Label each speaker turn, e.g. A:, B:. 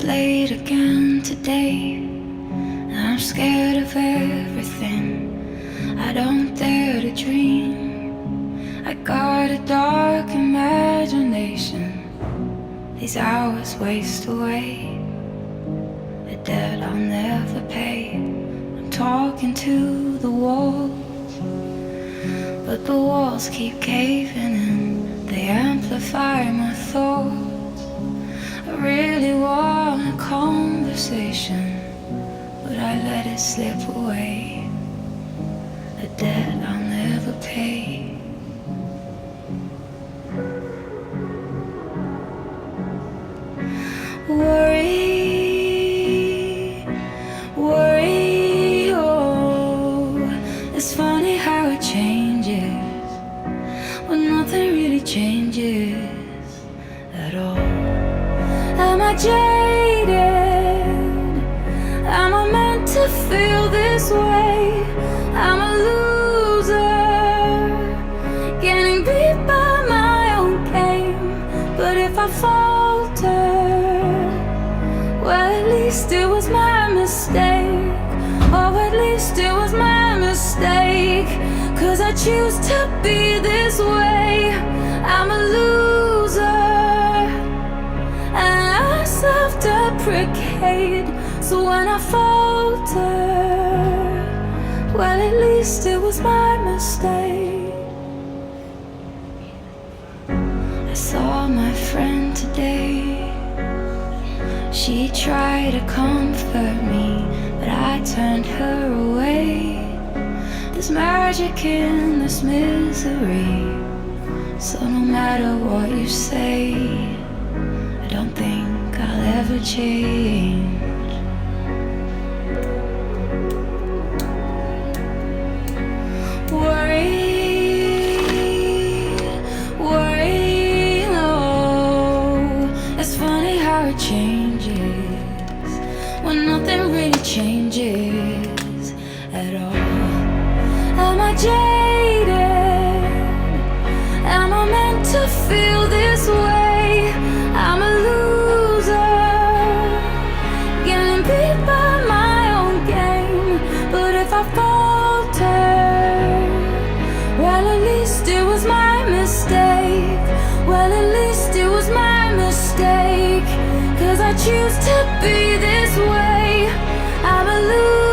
A: late again today, and I'm scared of everything. I don't dare to dream. I got a dark imagination. These hours waste away, a debt I'll never pay. I'm talking to the walls, but the walls keep caving in. They amplify my thoughts. I really want a conversation, but I let it slip away, a debt I'll never pay. Worry, worry, oh, it's funny how it changes when nothing really changes at all. Am I jaded? Am I meant to feel this way? I'm a loser, getting beat by my own game. But if I falter, well, at least it was my mistake. Oh, at least it was my mistake. 'Cause I choose to be this way. I'm a loser, and I self-deprecate. So when I falter, well, at least it was my mistake. I saw my friend today. She tried to comfort me, but I turned her away. There's magic in this misery, so no matter what you say, I don't think I'll ever change. Worry, worry, no. It's funny how it changes when nothing really changes at all. Am I jaded? Am I meant to feel this way? I'm a loser, getting beat by my own game. But if I falter, well, at least it was my mistake. Well, at least it was my mistake. 'Cause I choose to be this way. I'm a loser.